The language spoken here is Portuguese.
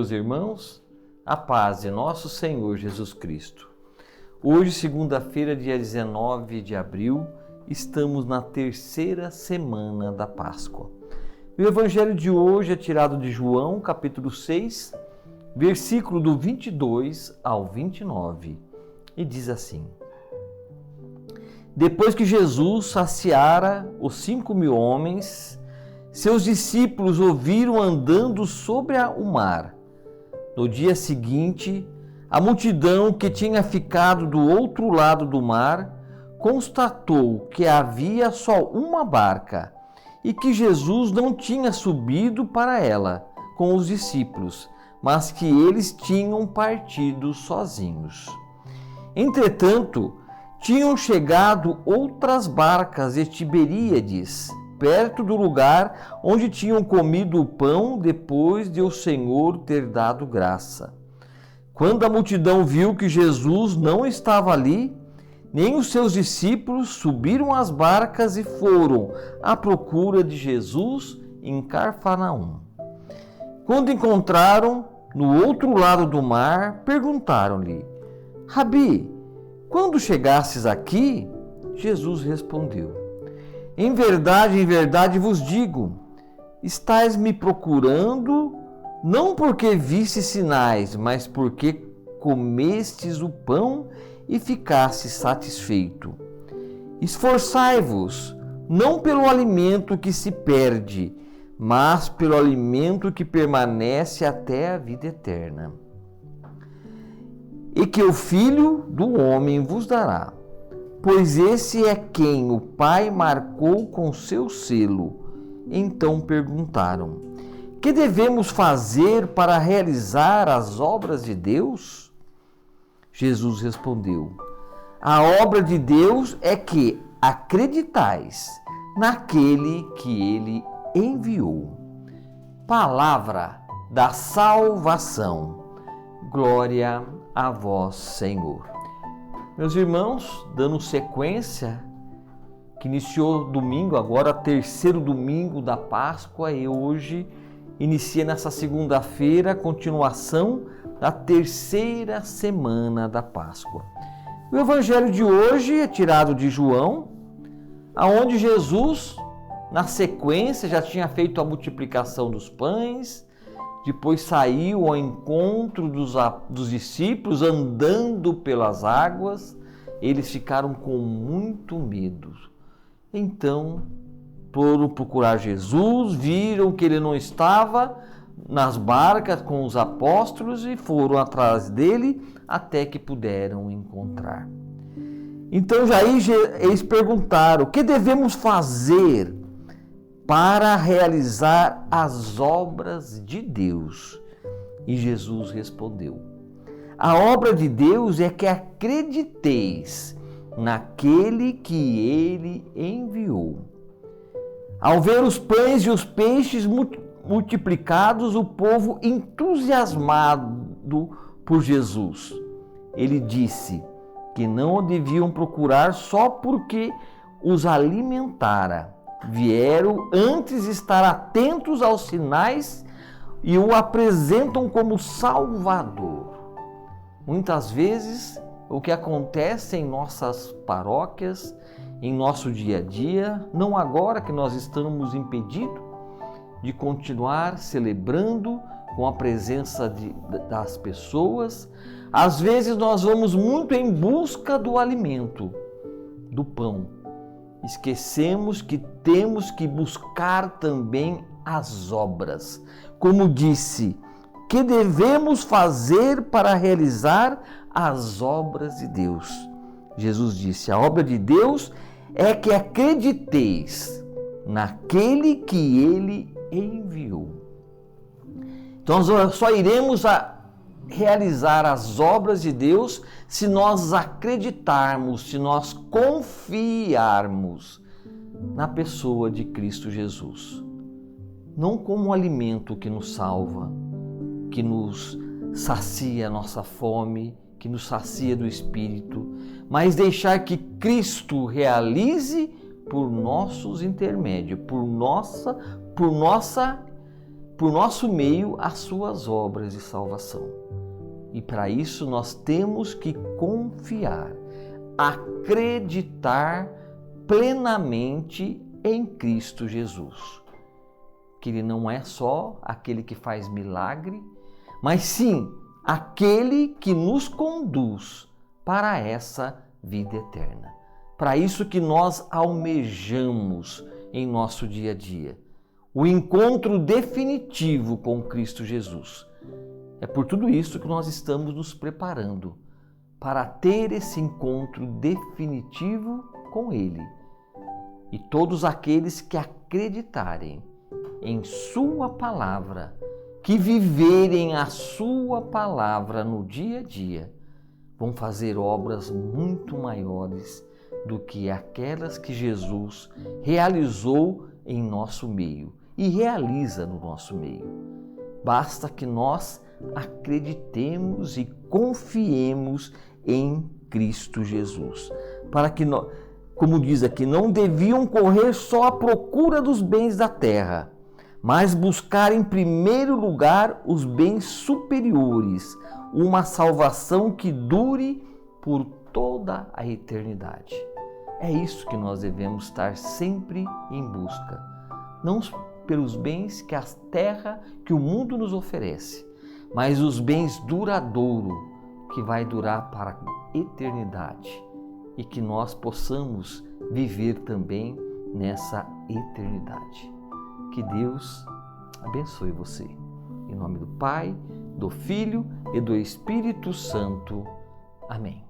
meus irmãos, a paz de nosso Senhor Jesus Cristo. Hoje, segunda-feira, dia 19 de abril, estamos na terceira semana da Páscoa. O evangelho de hoje é tirado de João, capítulo 6, versículo do 22 ao 29, e diz assim: Depois que Jesus saciara os 5.000 homens, seus discípulos ouviram andando sobre o mar. No dia seguinte, a multidão que tinha ficado do outro lado do mar constatou que havia só uma barca e que Jesus não tinha subido para ela com os discípulos, mas que eles tinham partido sozinhos. Entretanto, tinham chegado outras barcas de Tiberíades, perto do lugar onde tinham comido o pão depois de o Senhor ter dado graça. Quando a multidão viu que Jesus não estava ali, nem os seus discípulos, subiram às barcas e foram à procura de Jesus em Cafarnaum. Quando encontraram no outro lado do mar, perguntaram-lhe: Rabi, quando chegastes aqui? Jesus respondeu: em verdade vos digo, estais me procurando, não porque vistes sinais, mas porque comestes o pão e ficastes satisfeito. Esforçai-vos, não pelo alimento que se perde, mas pelo alimento que permanece até a vida eterna. E que o Filho do Homem vos dará, pois esse é quem o Pai marcou com seu selo. Então perguntaram: que devemos fazer para realizar as obras de Deus? Jesus respondeu: a obra de Deus é que acreditais naquele que ele enviou. Palavra da salvação. Glória a vós, Senhor. Meus irmãos, dando sequência, que iniciou domingo, agora terceiro domingo da Páscoa, e hoje inicia nessa segunda-feira a continuação da terceira semana da Páscoa. O evangelho de hoje é tirado de João, aonde Jesus, na sequência, já tinha feito a multiplicação dos pães, depois saiu ao encontro dos discípulos andando pelas águas. Eles ficaram com muito medo. Então, foram procurar Jesus, viram que ele não estava nas barcas com os apóstolos e foram atrás dele até que puderam encontrar. Então, eles perguntaram: o que devemos fazer para realizar as obras de Deus? E Jesus respondeu: a obra de Deus é que acrediteis naquele que ele enviou. Ao ver os pães e os peixes multiplicados, o povo entusiasmado por Jesus, ele disse que não o deviam procurar só porque os alimentara. Vieram antes estar atentos aos sinais e o apresentam como Salvador. Muitas vezes, o que acontece em nossas paróquias, em nosso dia a dia, não agora que nós estamos impedidos de continuar celebrando com a presença das pessoas, às vezes nós vamos muito em busca do alimento, do pão. Esquecemos que temos que buscar também as obras. Como disse, que devemos fazer para realizar as obras de Deus? Jesus disse: a obra de Deus é que acrediteis naquele que ele enviou. Então nós só iremos realizar as obras de Deus se nós acreditarmos, se nós confiarmos na pessoa de Cristo Jesus. Não como um alimento que nos salva, que nos sacia a nossa fome, que nos sacia do Espírito, mas deixar que Cristo realize por nossos intermédios, por nossa por nosso meio as suas obras de salvação. E para isso nós temos que confiar, acreditar plenamente em Cristo Jesus. Que Ele não é só aquele que faz milagre, mas sim aquele que nos conduz para essa vida eterna. Para isso que nós almejamos em nosso dia a dia, o encontro definitivo com Cristo Jesus. É por tudo isso que nós estamos nos preparando para ter esse encontro definitivo com Ele. E todos aqueles que acreditarem em Sua palavra, que viverem a Sua palavra no dia a dia, vão fazer obras muito maiores do que aquelas que Jesus realizou em nosso meio e realiza no nosso meio. Basta que nós acreditemos e confiemos em Cristo Jesus, para que, como diz aqui, não deviam correr só à procura dos bens da terra, mas buscar em primeiro lugar os bens superiores, uma salvação que dure por toda a eternidade. É isso que nós devemos estar sempre em busca, não pelos bens que a terra, que o mundo nos oferece, mas os bens duradouros que vai durar para a eternidade e que nós possamos viver também nessa eternidade. Que Deus abençoe você. Em nome do Pai, do Filho e do Espírito Santo. Amém.